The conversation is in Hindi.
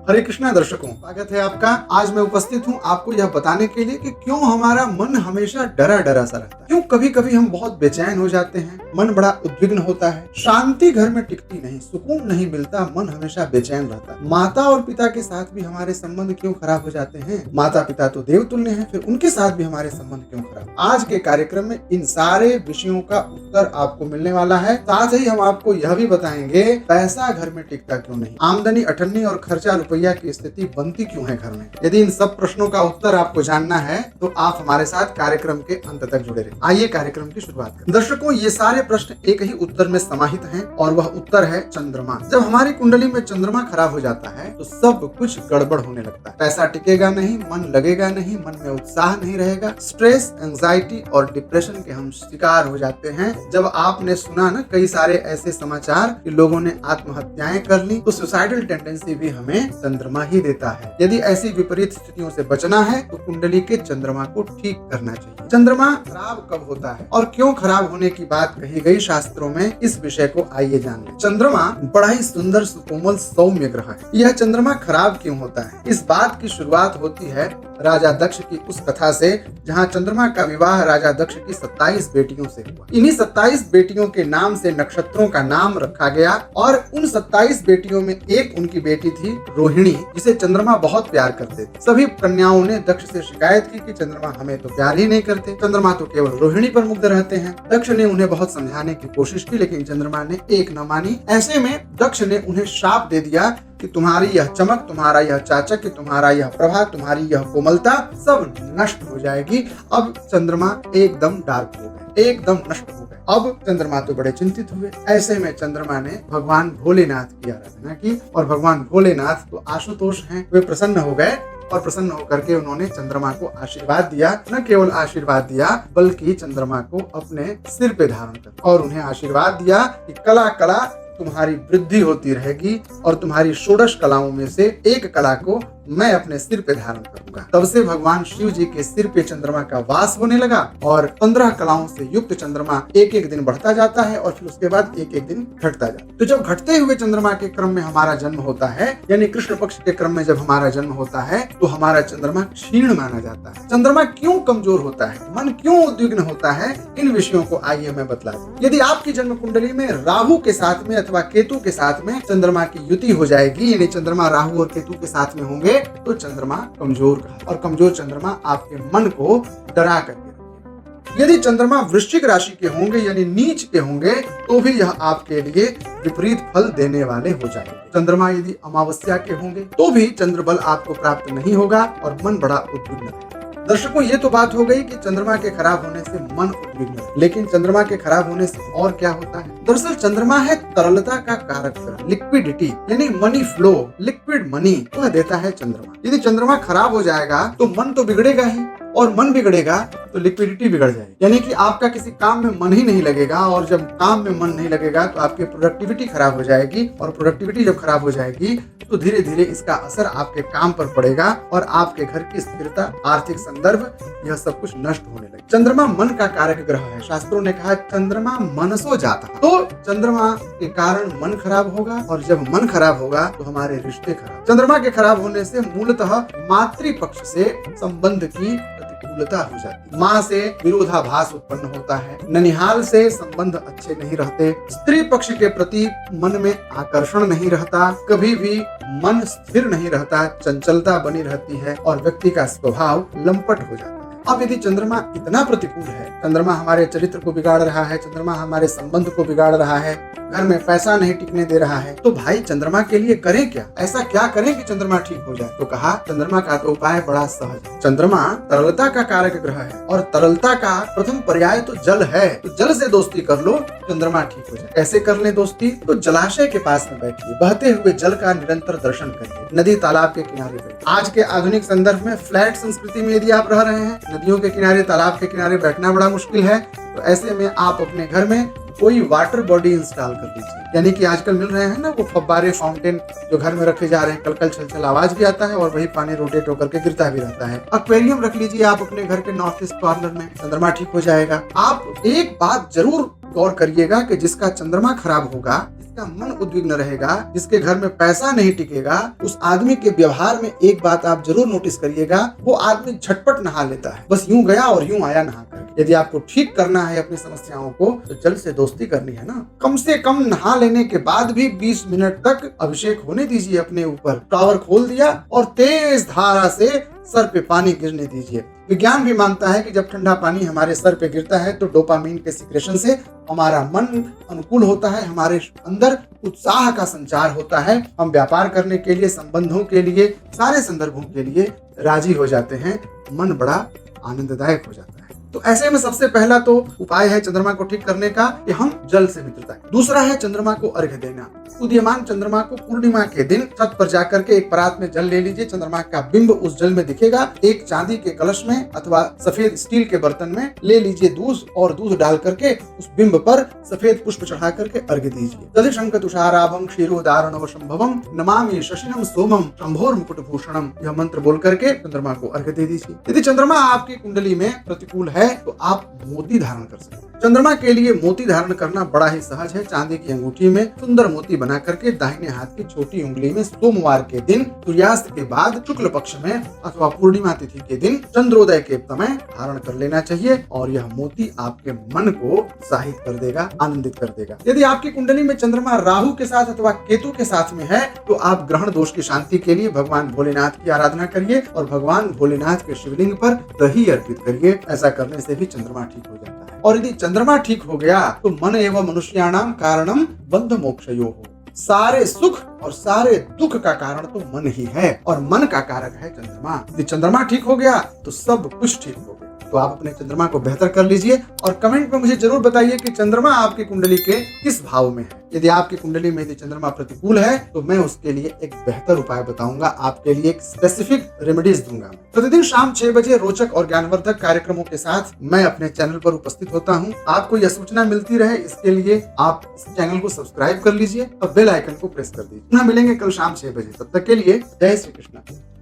हरे कृष्णा दर्शकों, स्वागत है आपका। आज मैं उपस्थित हूँ आपको यह बताने के लिए कि क्यों हमारा मन हमेशा डरा डरा सा रहता है। क्यों कभी कभी हम बहुत बेचैन हो जाते हैं, मन बड़ा उद्विग्न होता है, शांति घर में टिकती नहीं, सुकून नहीं मिलता, मन हमेशा बेचैन रहता है। माता और पिता के साथ भी हमारे संबंध क्यों खराब हो जाते हैं? माता पिता तो देवतुल्य हैं, फिर उनके साथ भी हमारे संबंध क्यों खराब? आज के कार्यक्रम में इन सारे विषयों का उत्तर आपको मिलने वाला है। साथ ही हम आपको यह भी बताएंगे पैसा घर में टिकता क्यों नहीं, आमदनी अठन्नी और खर्चा रुपया की स्थिति बनती क्यों है घर में। यदि इन सब प्रश्नों का उत्तर आपको जानना है तो आप हमारे साथ कार्यक्रम के अंत तक जुड़े रहिए। आइए कार्यक्रम की शुरुआत करें। दर्शकों, ये सारे प्रश्न एक ही उत्तर में समाहित हैं और वह उत्तर है चंद्रमा। जब हमारी कुंडली में चंद्रमा खराब हो जाता है तो सब कुछ गड़बड़ होने लगता है। पैसा टिकेगा नहीं, मन लगेगा नहीं, मन में उत्साह नहीं रहेगा, स्ट्रेस, एंजाइटी और डिप्रेशन के हम शिकार हो जाते हैं। जब आपने सुना ना कई सारे ऐसे समाचार कि लोगों ने आत्महत्याएं कर ली, तो सुसाइडल टेंडेंसी भी हमें चंद्रमा ही देता है। यदि ऐसी विपरीत स्थितियों से बचना है तो कुंडली के चंद्रमा को ठीक करना चाहिए। चंद्रमा खराब कब होता है और क्यों खराब होने की बात कही गई शास्त्रों में, इस विषय को आइए जान लें। चंद्रमा बड़ा ही सुंदर, सुकोमल, सौम्य ग्रह है। यह चंद्रमा खराब क्यों होता है? इस बात की शुरुआत होती है राजा दक्ष की उस कथा से जहाँ चंद्रमा का विवाह राजा दक्ष की 27 बेटियों से हुआ। इन्हीं 27 बेटियों के नाम से नक्षत्रों का नाम रखा गया और उन 27 बेटियों में एक उनकी बेटी थी रोहिणी, जिसे चंद्रमा बहुत प्यार करते थे। सभी कन्याओं ने दक्ष से शिकायत की कि चंद्रमा हमें तो प्यार ही नहीं करते, चंद्रमा तो केवल रोहिणी पर मुग्ध रहते हैं। दक्ष ने उन्हें बहुत समझाने की कोशिश की लेकिन चंद्रमा ने एक न मानी। ऐसे में दक्ष ने उन्हें शाप दे दिया कि तुम्हारी यह चमक, तुम्हारा यह चाचक्य, तुम्हारा यह प्रभा, तुम्हारी यह कोमलता सब नष्ट हो जाएगी। अब चंद्रमा एकदम डार्क हो गए, एकदम नष्ट हो गए। अब चंद्रमा तो बड़े चिंतित हुए। ऐसे में चंद्रमा ने भगवान भोलेनाथ की आराधना की और भगवान भोलेनाथ तो आशुतोष हैं, वे प्रसन्न हो गए और प्रसन्न होकर के उन्होंने चंद्रमा को आशीर्वाद दिया। न केवल आशीर्वाद दिया बल्कि चंद्रमा को अपने सिर पे धारण कर और उन्हें आशीर्वाद दिया कि कला कला तुम्हारी वृद्धि होती रहेगी और तुम्हारी षोडश कलाओं में से एक कला को मैं अपने सिर पे धारण करूंगा। तब से भगवान शिव जी के सिर पे चंद्रमा का वास होने लगा और 15 कलाओं से युक्त चंद्रमा एक एक दिन बढ़ता जाता है और फिर उसके बाद एक एक दिन घटता जाता है। तो जब घटते हुए चंद्रमा के क्रम में हमारा जन्म होता है, यानी कृष्ण पक्ष के क्रम में जब हमारा जन्म होता है तो हमारा चंद्रमा क्षीण माना जाता है। चंद्रमा क्यों कमजोर होता है, मन क्यों उद्विग्न होता है, इन विषयों को आइए मैं बतला दूं। यदि आपकी जन्म कुंडली में राहु के साथ में अथवा केतु के साथ में चंद्रमा की युति हो जाएगी, यानी चंद्रमा राहु और केतु के साथ में होंगे, तो चंद्रमा कमजोर और कमजोर चंद्रमा आपके मन को डरा करके रखेगा। यदि चंद्रमा वृश्चिक राशि के होंगे यानी नीच के होंगे तो भी यह आपके लिए विपरीत फल देने वाले हो जाएंगे। चंद्रमा यदि अमावस्या के होंगे तो भी चंद्र बल आपको प्राप्त नहीं होगा और मन बड़ा उद्विग्न रहेगा। दर्शकों, ये तो बात हो गई कि चंद्रमा के खराब होने से मन उद्विग्न है, लेकिन चंद्रमा के खराब होने से और क्या होता है? दरअसल चंद्रमा है तरलता का कारक ग्रह, लिक्विडिटी यानी मनी फ्लो, लिक्विड मनी वह देता है चंद्रमा। यदि चंद्रमा खराब हो जाएगा तो मन तो बिगड़ेगा ही और मन बिगड़ेगा तो लिक्विडिटी बिगड़ जाएगी, यानी कि आपका किसी काम में मन ही नहीं लगेगा और जब काम में मन नहीं लगेगा तो आपकी प्रोडक्टिविटी खराब हो जाएगी और प्रोडक्टिविटी जब खराब हो जाएगी तो धीरे धीरे इसका असर आपके काम पर पड़ेगा और आपके घर की स्थिरता, आर्थिक संदर्भ, यह सब कुछ नष्ट होने लगे। चंद्रमा मन का कारक ग्रह है। शास्त्रों ने कहा चंद्रमा मनसो जाता, तो चंद्रमा के कारण मन खराब होगा और जब मन खराब होगा तो हमारे रिश्ते खराब। चंद्रमा के खराब होने से मूलतः मातृपक्ष से संबंध की प्रतिकूलता हो जाती, माँ से विरोधाभास उत्पन्न होता है, ननिहाल से संबंध अच्छे नहीं रहते, स्त्री पक्ष के प्रति मन में आकर्षण नहीं रहता, कभी भी मन स्थिर नहीं रहता, चंचलता बनी रहती है और व्यक्ति का स्वभाव लंपट हो जाता है। अब यदि चंद्रमा इतना प्रतिकूल है, चंद्रमा हमारे चरित्र को बिगाड़ रहा है, चंद्रमा हमारे संबंध को बिगाड़ रहा है, घर में पैसा नहीं टिकने दे रहा है, तो भाई चंद्रमा के लिए करें क्या? ऐसा क्या करें कि चंद्रमा ठीक हो जाए? तो कहा चंद्रमा का तो उपाय बड़ा सहज है। चंद्रमा तरलता का कारक ग्रह है और तरलता का प्रथम पर्याय तो जल है, तो जल से दोस्ती कर लो, चंद्रमा ठीक हो जाए। कैसे कर ले दोस्ती? तो जलाशय के पास में बैठिए, बहते हुए जल का निरंतर दर्शन करिए, नदी तालाब के किनारे बैठिए। आज के आधुनिक संदर्भ में फ्लैट संस्कृति में यदि आप रह रहे हैं, नदियों के किनारे, तालाब के किनारे बैठना बड़ा मुश्किल है, तो ऐसे में आप अपने घर में कोई वाटर बॉडी इंस्टॉल कर दीजिए, यानी कि आजकल मिल रहे हैं ना वो फव्वारे, फाउंटेन जो घर में रखे जा रहे हैं, कलकल छलछल आवाज भी आता है और वही पानी रोटेट होकर के गिरता भी रहता है। एक्वेरियम रख लीजिए आप अपने घर के नॉर्थ ईस्ट कॉर्नर में, चंद्रमा ठीक हो जाएगा। आप एक बात जरूर गौर करिएगा कि जिसका चंद्रमा खराब होगा, जिसका मन उद्विग्न रहेगा, जिसके घर में पैसा नहीं टिकेगा, उस आदमी के व्यवहार में एक बात आप जरूर नोटिस करिएगा, वो आदमी झटपट नहा लेता है, बस यूं गया और यूं आया नहा कर। यदि आपको ठीक करना है अपनी समस्याओं को तो जल से दोस्ती करनी है ना। कम से कम नहा लेने के बाद भी 20 मिनट तक अभिषेक होने दीजिए अपने ऊपर। शावर खोल दिया और तेज धारा से सर पे पानी गिरने दीजिए। विज्ञान भी मानता है कि जब ठंडा पानी हमारे सर पे गिरता है तो डोपामीन के सिक्रेशन से हमारा मन अनुकूल होता है, हमारे अंदर उत्साह का संचार होता है, हम व्यापार करने के लिए, संबंधों के लिए, सारे संदर्भों के लिए राजी हो जाते हैं, मन बड़ा आनंददायक हो जाता है। तो ऐसे में सबसे पहला तो उपाय है चंद्रमा को ठीक करने का कि हम जल से मित्रता करें। दूसरा है चंद्रमा को अर्घ्य देना। उदीयमान चंद्रमा को पूर्णिमा के दिन छत पर जाकर के एक परात में जल ले लीजिए। चंद्रमा का बिंब उस जल में दिखेगा। एक चांदी के कलश में अथवा सफेद स्टील के बर्तन में ले लीजिए दूध, और दूध डाल करके उस बिंब पर सफेद पुष्प चढ़ा करके अर्घ्य दीजिए। दधिशंक तुषाराभम क्षीरोदारणव संभवम नमामि शशिनम सोमम शंभोर मुकुट भूषणम, यह मंत्र बोल करके चंद्रमा को अर्घ्य दे दीजिए। यदि चंद्रमा आपकी कुंडली में प्रतिकूल है तो आप मोती धारण कर सकते हैं। चंद्रमा के लिए मोती धारण करना बड़ा ही सहज है। चांदी की अंगूठी में सुंदर मोती बना करके दाहिने हाथ की छोटी उंगली में सोमवार के दिन सूर्यास्त के बाद शुक्ल पक्ष में अथवा पूर्णिमा तिथि के दिन चंद्रोदय के समय धारण कर लेना चाहिए, और यह मोती आपके मन को उत्साहित कर देगा, आनंदित कर देगा। यदि आपकी कुंडली में चंद्रमा राहु के साथ अथवा केतु के साथ में है तो आप ग्रहण दोष की शांति के लिए भगवान भोलेनाथ की आराधना करिए और भगवान भोलेनाथ के शिवलिंग पर दही अर्पित करिए। ऐसा करने से भी चंद्रमा ठीक हो जाता है। और यदि चंद्रमा ठीक हो गया तो मन एवं मनुष्याणाम कारणम बंध मोक्षयो हो। सारे सुख और सारे दुख का कारण तो मन ही है, और मन का कारक है चंद्रमा। यदि चंद्रमा ठीक हो गया तो सब कुछ ठीक हो गया। तो आप अपने चंद्रमा को बेहतर कर लीजिए और कमेंट में मुझे जरूर बताइए कि चंद्रमा आपकी कुंडली के किस भाव में है। यदि आपकी कुंडली में यदि चंद्रमा प्रतिकूल है तो मैं उसके लिए एक बेहतर उपाय बताऊंगा, आपके लिए एक स्पेसिफिक रेमेडीज दूंगा। प्रतिदिन शाम 6 बजे रोचक और ज्ञानवर्धक कार्यक्रमों के साथ मैं अपने चैनल पर उपस्थित होता हूं। आपको यह सूचना मिलती रहे इसके लिए आप इस चैनल को सब्सक्राइब कर लीजिए और बेल आइकन को प्रेस कर दीजिए। पुनः मिलेंगे कल शाम 6 बजे। तब तक के लिए जय श्री कृष्ण।